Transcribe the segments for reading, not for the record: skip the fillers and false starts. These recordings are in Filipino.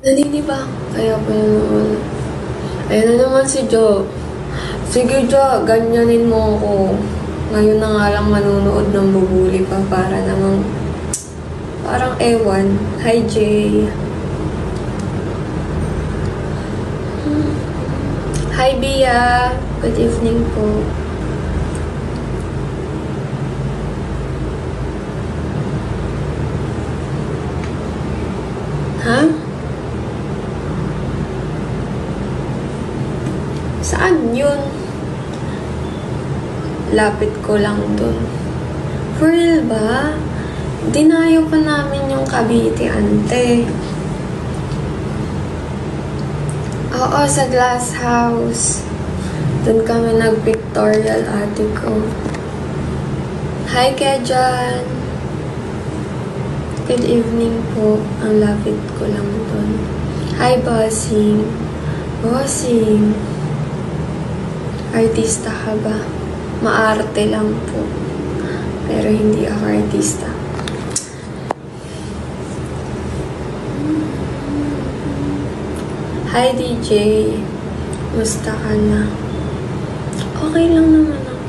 Naniniba. Kaya pa naman. Ayun na naman si Jo. Sige Jo, ganyanin mo ako. Ngayon na nga lang manunood ng bubuli pa para namang parang ewan. Hi Jay. Hi Bia. Good evening po. Ha? Saan yun? Lapit ko lang dun. For real ba? Dinayo pa namin yung Cavite, ante. Oo, sa Glass House. Dun kami nag-pictorial, ate ko. Hi, Kejan. Good evening po. Ang lapit ko lang dun. Hi, Bossing. Bossing. Artista ka ba? Maarte lang po. Pero hindi ako artista. Hi, DJ. Musta ka na? Okay lang naman ako.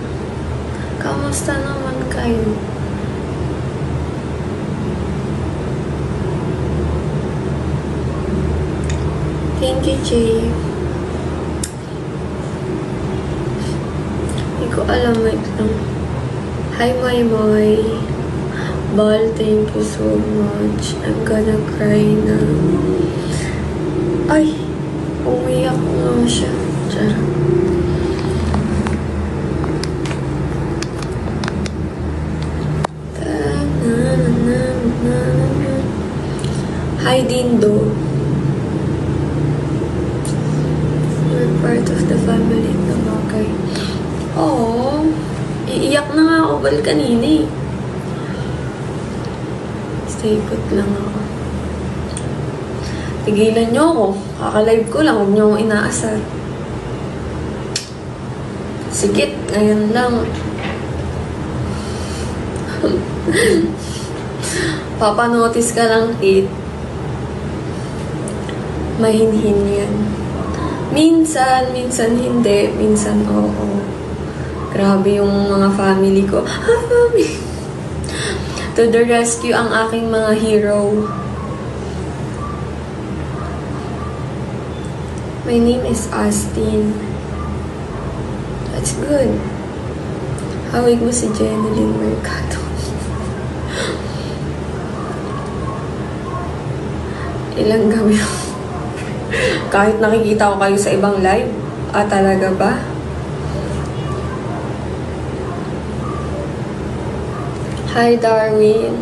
Kamusta naman kayo? Thank you, Jay. Hindi ko alam, wait lang. Hi, Moy. Bal, thank you so much. I'm gonna cry na. Ay, umiyak nga siya. Charot. Hi, Dindo. You're part of the family na bagay. Oo. Iiyak na nga ako bal kanina eh. Stay put lang ako. Tigilan niyo ako. Kaka-live ko lang. Huwag niyo akong inaasar. Sigit. Ngayon lang. Papanotice ka lang, Kate. Mahinhin yan. Minsan hindi. Minsan oo. Grabe yung mga family ko. To the rescue ang aking mga hero. My name is Austin. That's good. Hawig mo si Jeneline Mercado. Ilang gabi ako. Kahit nakikita ko kayo sa ibang live. Talaga ba? Hi, Darwin.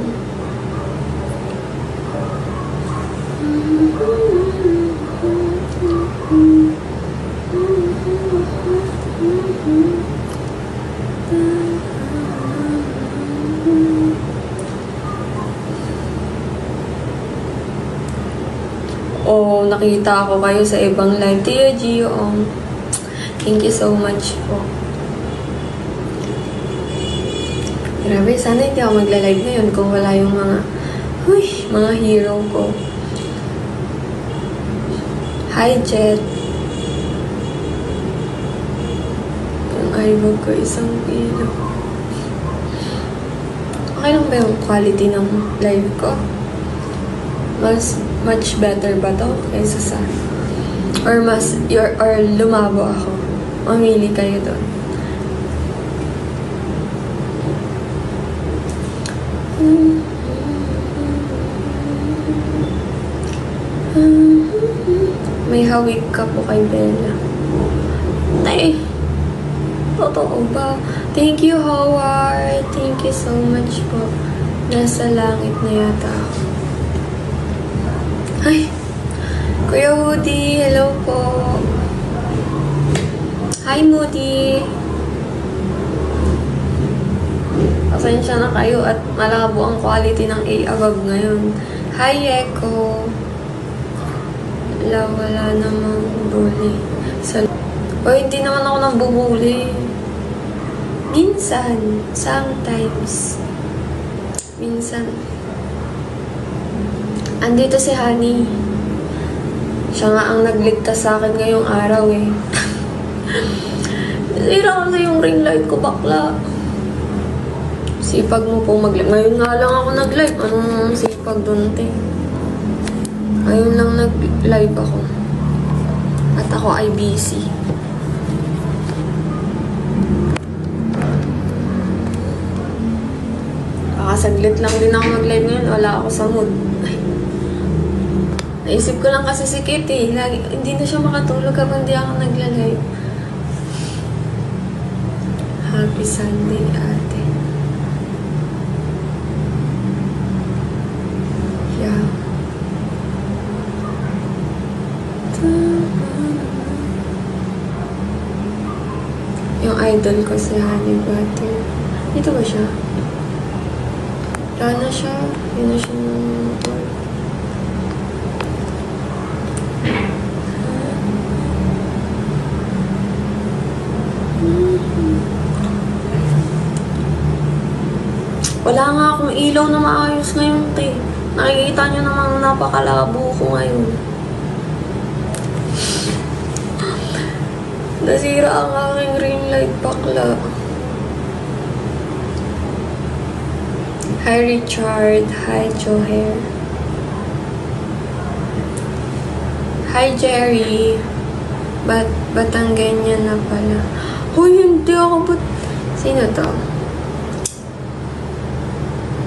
Oh, nakita ko kayo sa ibang live. Tia Gio, thank you so much po. Grabe, sana hindi ako magla-live ngayon kung wala yung mga hero ko. Hi, Jet. Yung eyebrow ko, 1 kilo. Okay lang ba yung quality ng live ko? Much better ba to kaysa sa or lumabo ako? Mamili kayo doon. May hawig ka po kay Bella. Ay, totoo ba? Thank you, Howard. Thank you so much po. Nasa langit na yata ako. Ay, Kuya Woody, hello po. Hi, Moody. Pasensya na kayo at malabo ang quality ng A-above ngayon. Hi, Echo. Wala namang bully. Hindi naman ako nang bubuli. Minsan, sometimes. Minsan. Andito si Honey. Siya nga ang nagligtas sa akin ngayong araw eh. Nasira kasi yung ring light ko, bakla. Sipag mo po mag-live. Ngayon nga lang ako nag-live. Anong sipag dun, te? Ngayon lang nag-live ako. At ako ay busy. Saglit lang din ako mag-live ngayon. Wala ako sa mood. Ay. Naisip ko lang kasi si Kitty. Hindi na siya makatulog kapag hindi ako nagla-live. Happy Sunday, ate. Yeah. Yung idol ko si Honey Butter. Dito ba siya? Wala na siya. Yun na siya ng motor. Wala nga akong ilaw na maayos ngayon, te. Nakikita nyo namang napakalabo ko ngayon. Nasira ang aking ring light, bakla. Hi, Richard. Hi, Joher. Hi, Jerry. Ba't ang ganyan na pala? Hoy, hindi ako ba't... Sino to?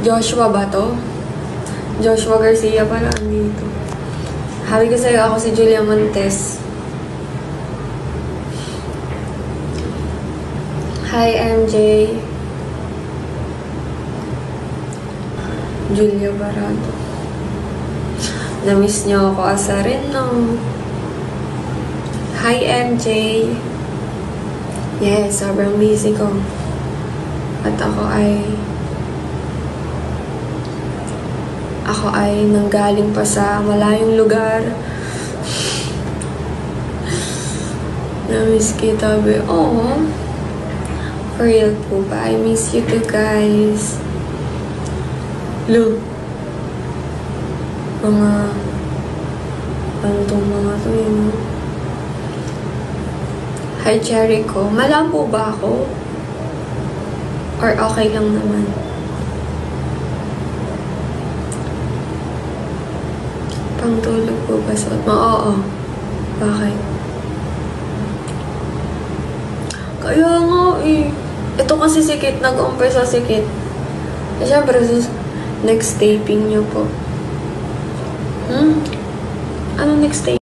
Joshua ba to? Joshua Garcia pala, andito. Habi ko sa'yo, ako si Julia Montes. Hi, MJ. Julia Barado. Na-miss niyo ako asa rin, no? Hi, MJ. Yes, sobrang busy ko. At ako ay nanggaling pa sa malayong lugar. Na-miss kita, be. Oo. For real po ba? I miss you too, guys. Lo. Ano tong mga to yun? Hi, Jericho. Malabo ba ako? Or okay lang naman? Pangtulog po ba suot mo? Oo. Bakit? Kaya nga eh. Ito kasi si Kit. Nag-umpisa si Kit. Eh, syempre, next taping niyo po. Ano next taping?